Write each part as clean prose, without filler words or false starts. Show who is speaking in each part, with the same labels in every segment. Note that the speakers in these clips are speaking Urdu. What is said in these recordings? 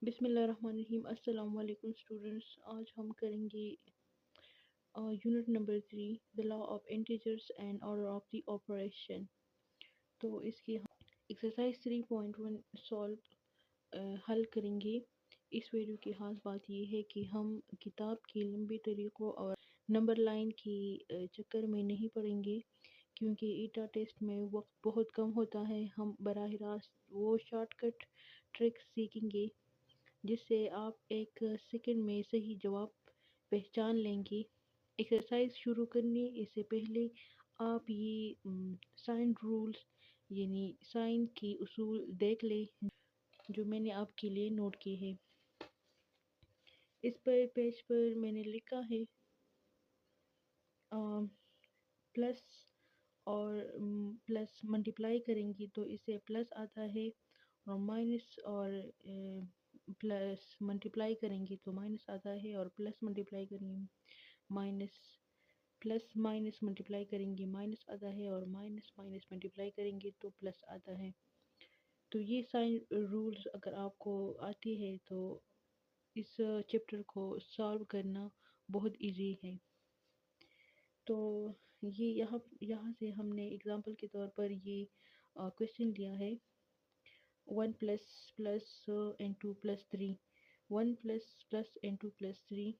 Speaker 1: بسم اللہ الرحمن الرحیم۔ السلام علیکم اسٹوڈنٹس، آج ہم کریں گے unit number 3 the law of integers and order of the operation. تو اس کی ایکسرسائز 3.1 سالو حل کریں گے۔ اس ویڈیو کی خاص بات یہ ہے کہ ہم کتاب کی لمبی طریقوں اور نمبر لائن کی چکر میں نہیں پڑیں گے، کیونکہ ایٹا ٹیسٹ میں وقت بہت کم ہوتا ہے۔ ہم براہ راست وہ شارٹ کٹ ٹرک سیکھیں گے جس سے آپ ایک سیکنڈ میں صحیح جواب پہچان لیں گے۔ ایکسرسائز شروع کرنے سے پہلے آپ یہ سائن رولز یعنی سائن کے اصول دیکھ لیں جو میں نے آپ کے لیے نوٹ کیے ہیں۔ اس پر پیج پر میں نے لکھا ہے پلس اور پلس ملٹیپلائی کریں گی تو اس سے پلس آتا ہے، اور مائنس اور پلس ملٹیپلائی کریں گی تو مائنس آتا ہے، اور پلس ملٹیپلائی کریں گی مائنس، پلس مائنس ملٹیپلائی کریں گی مائنس آتا ہے، اور مائنس مائنس ملٹیپلائی کریں گی تو پلس آتا ہے۔ تو یہ سائن رولز اگر آپ کو آتی ہے تو اس چیپٹر کو سالو کرنا بہت ایزی ہے۔ تو یہ یہاں سے ہم نے اگزامپل کے طور پر یہ کوشچن لیا ہے 1 plus plus into plus 3، 1 plus plus into plus 3۔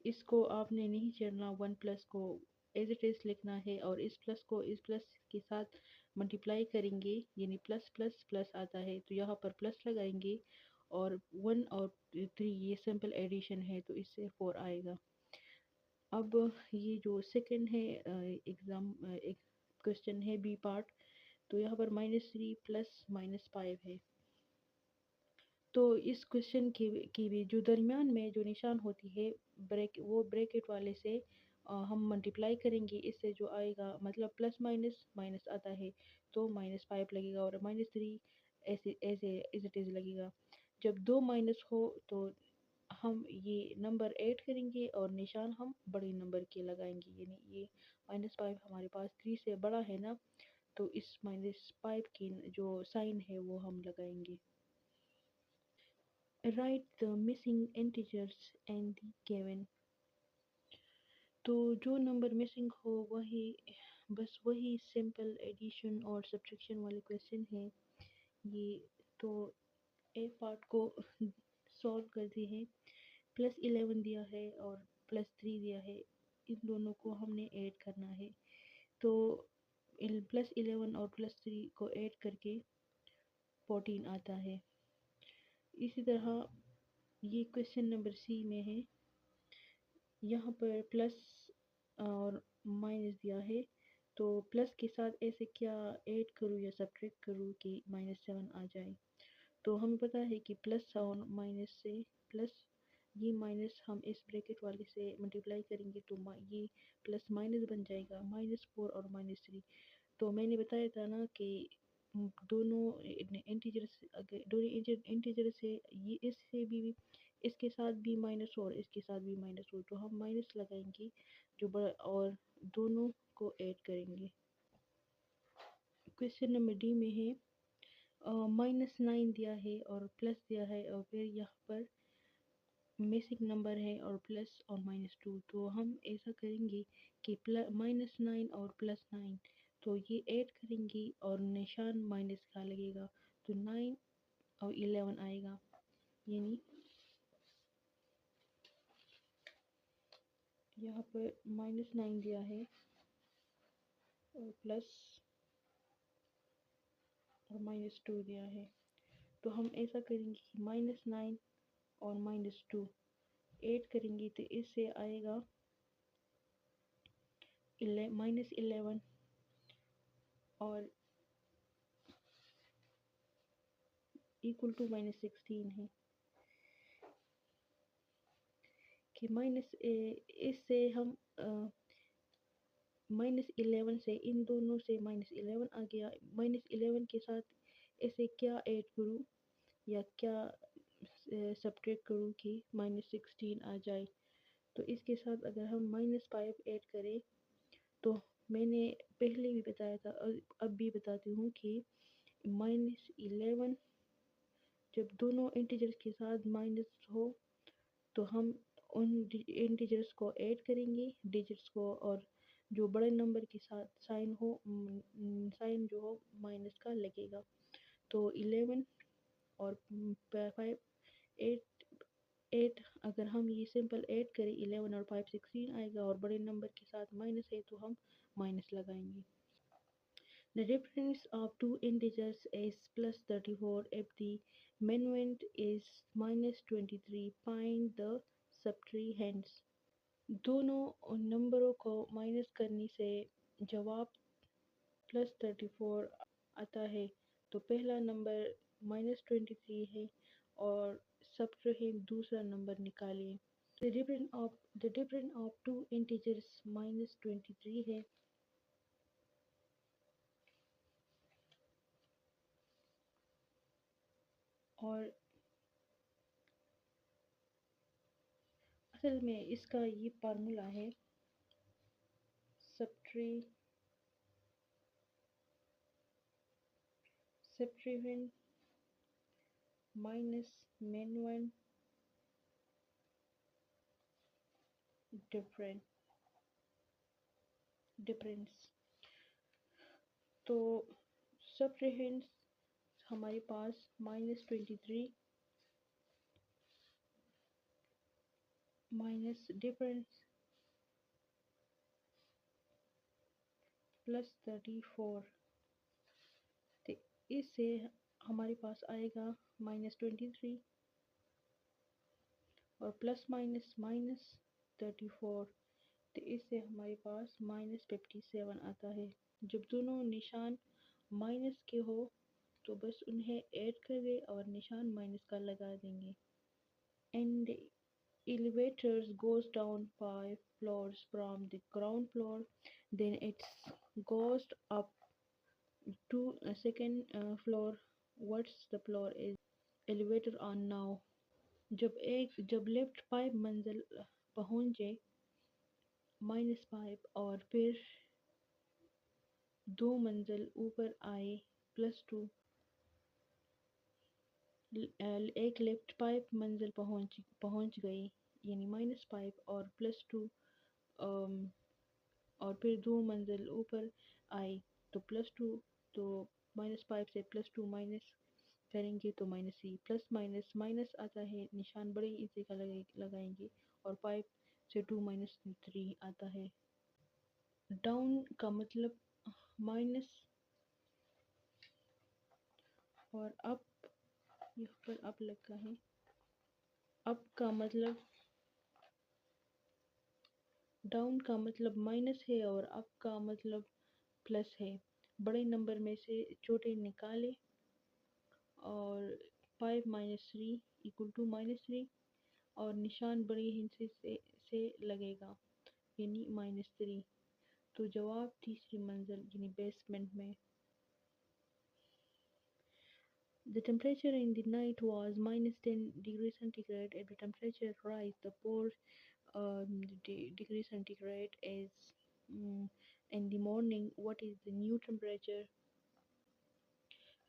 Speaker 1: اس کو آپ نے نہیں چڑھنا، 1 پلس کو ایز اٹ از لکھنا ہے، اور اس پلس کو اس پلس کے ساتھ ملٹیپلائی کریں گے، یعنی پلس پلس پلس آتا ہے تو یہاں پر پلس لگائیں گے، اور 1 اور 3 یہ سمپل ایڈیشن ہے تو اس سے 4 آئے گا۔ اب یہ جو سیکنڈ ہے ایک کوشچن ہے بی پارٹ، تو یہاں پر -3 پلس -5 ہے۔ تو اس کوشچن کی بھی جو درمیان میں جو نشان ہوتی ہے وہ بریکٹ والے سے ہم ملٹیپلائی کریں گے، اس سے جو آئے گا مطلب پلس مائنس مائنس آتا ہے تو -5 لگے گا، اور -3 ایز اٹ از لگے گا۔ جب دو مائنس ہو تو ہم یہ نمبر ایڈ کریں گے اور نشان ہم بڑے نمبر کے لگائیں گے، یعنی یہ -5 ہمارے پاس 3 سے بڑا ہے نا، تو اس -5 کی جو سائن ہے وہ ہم لگائیں گے۔ Write the missing integers and the given۔ تو جو نمبر مسنگ ہو وہی سمپل ایڈیشن اور سبٹریکشن والے کویسچن ہیں یہ۔ تو اے پارٹ کو سولو کرتے ہیں۔ +11 دیا ہے اور +3 دیا ہے، ان دونوں کو ہم نے ایڈ کرنا ہے، تو +11 اور +3 کو ایڈ کر کے 14 آتا ہے۔ اسی طرح یہ کویسچن نمبر سی میں ہے، یہاں پر پلس اور مائنس دیا ہے، تو پلس کے ساتھ ایسے کیا ایڈ کروں یا سبٹریکٹ کروں کہ -7 آ جائے۔ تو ہمیں پتہ ہے کہ پلس اور مائنس سے پلس یہ مائنس ہم اس بریکٹ والے سے ملٹیپلائی کریں گے تو یہ پلس مائنس بن جائے گا، -4 اور -3۔ تو میں نے بتایا تھا نا کہ دونوں انٹیجر سے یہ اس سے بھی اس کے ساتھ بھی مائنس ہو اور اس کے ساتھ بھی مائنس ہو تو ہم مائنس لگائیں گے جو بڑا، اور دونوں کو ایڈ کریں گے۔ کویسچن نمبر ڈی میں ہے -9 دیا ہے اور پلس دیا ہے، اور پھر یہاں پر مسنگ نمبر ہے اور پلس اور -2، تو ہم ایسا کریں گے کہ -9 اور +9 تو یہ ایڈ کریں گے اور نشان مائنس کا لگے گا تو 9 اور 11 آئے گا، یعنی یہاں پر -9 دیا ہے اور پلس اور -2 دیا ہے، تو ہم ایسا کریں گے کہ -9 اور -2 ایڈ کریں گے تو اس سے آئے گا -11 اور equal to -16 ہے کہ اس سے ہم -11 سے ان دونوں سے -11 آ گیا، -11 کے ساتھ ایسے کیا ایڈ کروں یا کیا سبٹریکٹ کروں کہ -16 آ جائے۔ تو اس کے ساتھ اگر ہم -5 ایڈ کریں تو میں نے پہلے بھی بتایا تھا اور اب بھی بتاتی ہوں کہ -11 جب دونوں انٹیجرز کے ساتھ مائنس ہو تو ہم ان انٹیجرز کو ایڈ کریں گے ڈیجٹس کو، اور جو بڑے نمبر کے ساتھ سائن جو ہو مائنس کا لگے گا. تو 11 اور 5 8 8 اگر ہم یہ سمپل ایڈ کریں 11 اور 5 16 آئے گا، اور بڑے نمبر کے ساتھ مائنس ہے تو ہم مائنس لگائیں گے. The difference of two integers is plus 34 if the minuend is minus 23. Find the subtrahends. دونوں نمبروں کو مائنس کرنے سے جواب پلس 34 آتا ہے. تو پہلا نمبر مائنس 23 ہے اور سبٹرہینڈ دوسرا number نکالیے. The difference of two integers minus 23 ہے. اور اصل میں اس کا یہ فارمولا ہے سبٹریہینڈ مائنس مینوئن ڈفرینس. تو سبٹریہینڈ ہمارے پاس مائنس 23 مائنس ڈفرینس پلس 34. تو اس سے ہمارے پاس آئے گا مائنس 23 اور پلس مائنس مائنس 34. تو اس سے ہمارے پاس مائنس 57 آتا ہے. جب دونوں نشان مائنس کے ہو تو بس انہیں ایڈ کر دیں اور نشان مائنس کا لگا دیں گے. And the elevator goes down 5 floors from the ground floor, then it goes up to a second floor. What's the floor is elevator on now? جب لیفٹ 5 منزل پہنچے -5 اور پھر 2 منزل اوپر آئے +2. ایک لیفٹ 5 منزل پہنچ گئی یعنی -5 اور +2 اور پھر 2 منزل اوپر آئی تو +2. تو -5 سے +2 مائنس کریں گے تو -3. پلس مائنس مائنس آتا ہے، نشان بڑے ایزی کا لگائیں گے، اور 5 سے 2 -3 آتا ہے. ڈاؤن کا مطلب مائنس اور اپ، یہاں پر اپ لگا ہے. اپ کا مطلب ڈاؤن کا مطلب مائنس ہے اور اپ کا مطلب پلس ہے. بڑے نمبر میں سے چھوٹے نکالے اور 5 -3 = -3 اور نشان بڑے ہندسے سے لگے گا یعنی -3. تو جواب تیسری منزل یعنی بیسمنٹ میں. The temperature in the night was -10 degrees centigrade. If the temperature rise the 4 degrees centigrade is in the morning, what is the new temperature?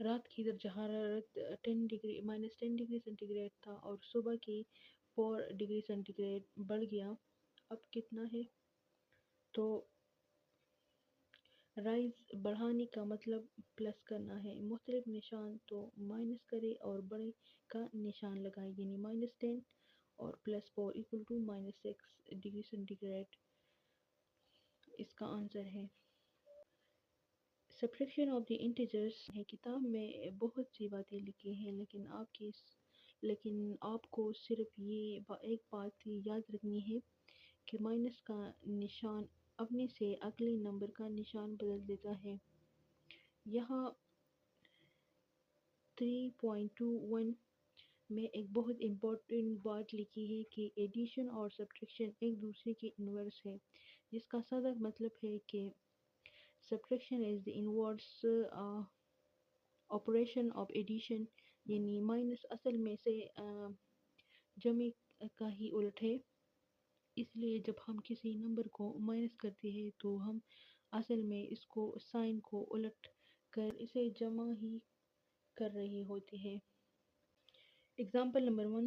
Speaker 1: رات کی درجہ حرارت -10 ڈگری سینٹی گریڈ تھا اور صبح کی 4 ڈگری سینٹی گریڈ بڑھ گیا. اب کتنا ہے؟ تو رائز بڑھانے کا مطلب پلس کرنا ہے. مختلف نشان تو مائنس کرے اور بڑے کا نشان لگائے یعنی -10 اور +4 = -6 ڈگری سینٹی گریڈ اس کا آنسر ہے. سبٹریکشن آف دی انٹیجرز ہے. کتاب میں بہت سی باتیں لکھی ہیں لیکن آپ کو صرف یہ ایک بات یاد رکھنی ہے کہ مائنس کا نشان اپنے سے اگلے نمبر کا نشان بدل دیتا ہے. یہاں 3.21 میں ایک بہت امپورٹنٹ بات لکھی ہے کہ ایڈیشن اور سبٹریکشن ایک دوسرے کے انورس ہے، جس کا سادہ مطلب ہے کہ subtraction is the inverse operation of addition, یعنی مائنس اصل میں سے جمع کا ہی الٹ ہے. اس لیے جب ہم کسی نمبر کو مائنس کرتے ہیں تو ہم اصل میں اس کو سائن کو الٹ کر اسے جمع ہی کر رہے ہوتے ہیں. Example number one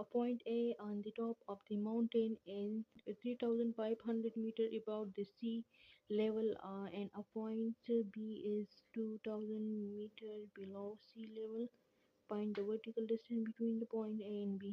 Speaker 1: a point A on the top of the mountain is 3,500 meter above the sea level and a point B is 2,000 meter below sea level. Find the vertical distance between the point A and B.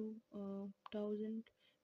Speaker 1: 2,000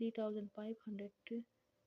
Speaker 1: 3,500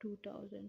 Speaker 1: 2,000।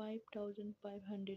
Speaker 1: 5,500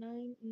Speaker 1: 9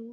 Speaker 1: 2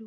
Speaker 1: 2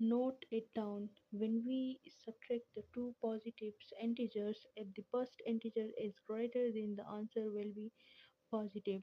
Speaker 1: Note it down. When we subtract the two positive integers, if the first integer is greater then the answer will be positive.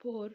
Speaker 1: 4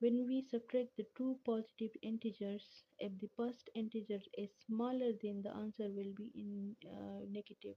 Speaker 1: When we subtract the two positive integers, if the first integer is smaller then the answer will be in negative.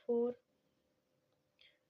Speaker 1: 4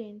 Speaker 1: 10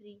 Speaker 1: 3।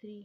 Speaker 1: 3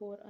Speaker 1: 4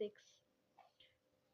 Speaker 1: 6।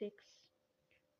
Speaker 1: 6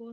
Speaker 1: 4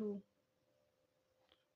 Speaker 1: 2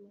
Speaker 1: 2।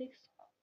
Speaker 1: 6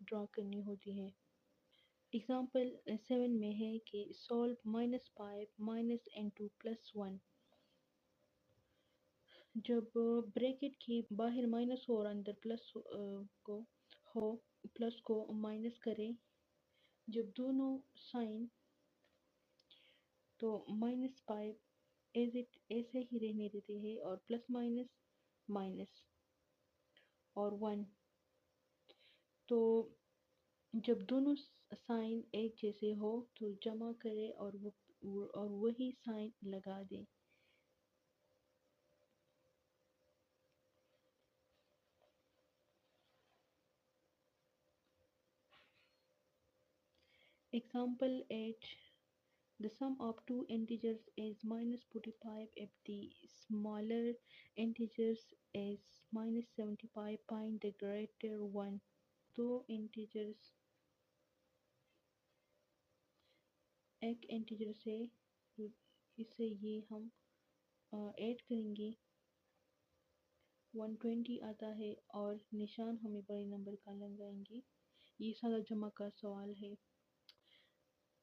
Speaker 1: ڈرا کرنی ہوتی ہے۔ اگزامپل 7 میں ہے کہ سولو -5 - n2 + 1۔ جب بریکٹ کی باہر مائنس ہو اور اندر پلس کو مائنس کریں، جب دونوں سائن تو -5 ایسے ہی رہنے دیتے ہیں اور پلس مائنس مائنس اور 1۔ تو جب دونوں سائن ایک جیسے ہو تو جمع کرے اور وہی سائن لگا دیں۔ Example 8. The sum of two integers is -45 if the smaller integers is -75. Find the greater one. دو انٹیجرز ایک انٹیجر سے اسے یہ ہم ایڈ کریں گے 120 آتا ہے اور نشان ہمیں بڑے نمبر کا لگائیں گے۔ یہ سارا جمع کا سوال ہے،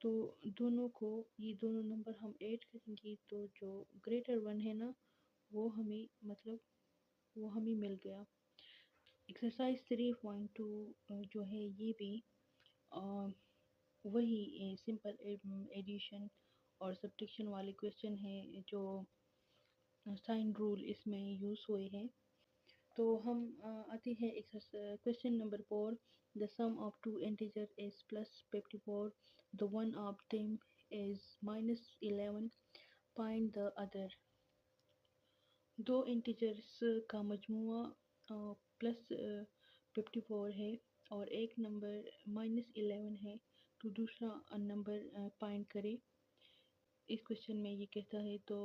Speaker 1: تو یہ دونوں نمبر ہم ایڈ کریں گے تو جو گریٹر ون ہے نا وہ ہمیں مل گیا۔ ایکسرسائز 3.2 جو ہے یہ بھی وہی سمپل ایڈیشن اور سبٹریکشن والے کویسچن ہیں جو سائن رول اس میں یوز ہوئے ہیں۔ تو ہم آتے ہیں question number 4۔ The sum of two integers is +54. The one of them is -11. Find the other. دو انٹیجرز کا مجموعہ +54 ہے اور ایک نمبر -11 ہے، تو دوسرا نمبر فائنڈ کرے۔ اس کویسچن میں یہ کہتا ہے تو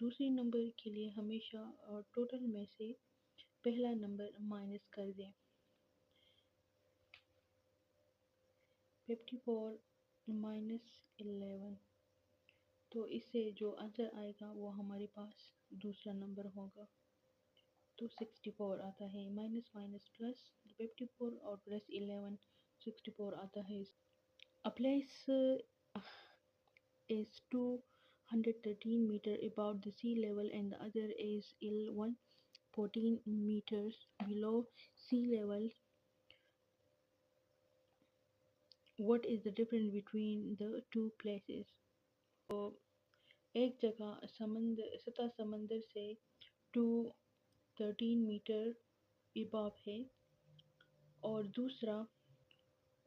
Speaker 1: دوسری نمبر کے لیے ہمیشہ ٹوٹل میں سے پہلا نمبر مائنس کر دیں۔ 54 - 11، تو اس سے جو آنسر آئے گا وہ ہمارے پاس دوسرا نمبر ہوگا، تو 64 آتا ہے۔ مائنس مائنس پلس 54 اور پلس 11 64 آتا ہے۔ A place is 213 meters above the sea level and the other is 114 meters below sea level. What is the difference between the two places? تو ایک جگہ سطح سمندر سے 213 میٹر اباب ہے اور دوسرا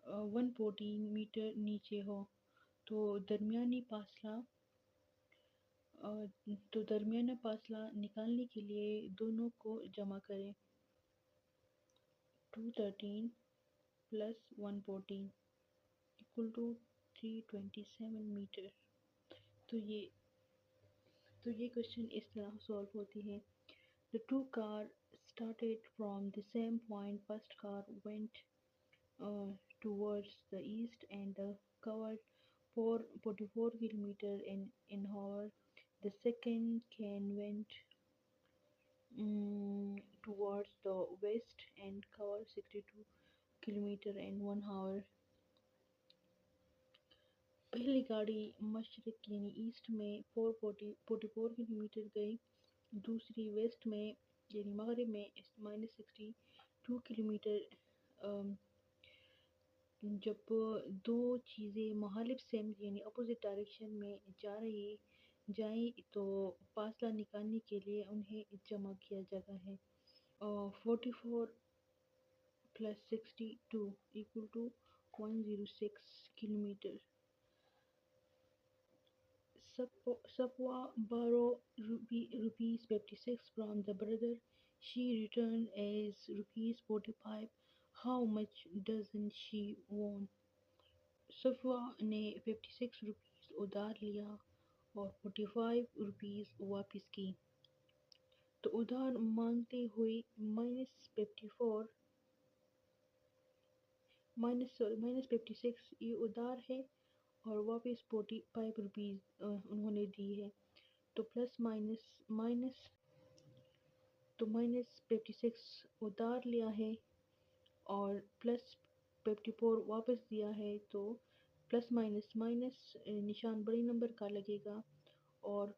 Speaker 1: 114 میٹر نیچے ہو، تو درمیانہ فاصلہ نکالنے کے لیے دونوں کو جمع کریں۔ 213 + 114 = 327 میٹر۔ تو یہ کویسچن اس طرح سولو ہوتی ہے۔ The two cars started from the same point. First car went towards the east and covered 44 kilometers in hour. The second car went towards the west and covered 62 kilometers in 1 hour. پہلی گاڑی مشرق یعنی ایسٹ میں 44 کلومیٹر گئی، دوسری ویسٹ میں یعنی مغرب میں -62 کلومیٹر۔ جب دو چیزیں مخالف سمت یعنی اپوزٹ ڈائریکشن میں جائیں تو فاصلہ نکالنے کے لیے انہیں جمع کیا جاتا ہے۔ 44 + 62 = 106 kilometre. Safwa borrowed ₹56 from the brother. She returned as ₹45. How much doesn't she own? صفوہ نے 56 روپیز ادھار لیا اور 45 واپس کی، تو ادھار مانگتے ہوئے -56 یہ ادھار ہے اور واپس 45 روپیز انہوں نے دی ہے، تو پلس مائنس تو -56 ادھار لیا ہے اور پلس 54 واپس دیا ہے تو پلس مائنس مائنس نشان بڑے نمبر کا لگے گا، اور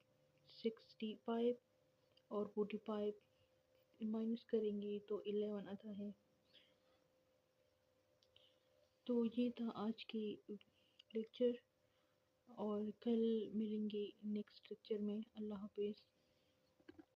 Speaker 1: 65 اور 45 مائنس کریں گے تو 11 آتا ہے۔ تو یہ تھا آج کی لیکچر، اور کل ملیں گے نیکسٹ لیکچر میں۔ اللہ حافظ۔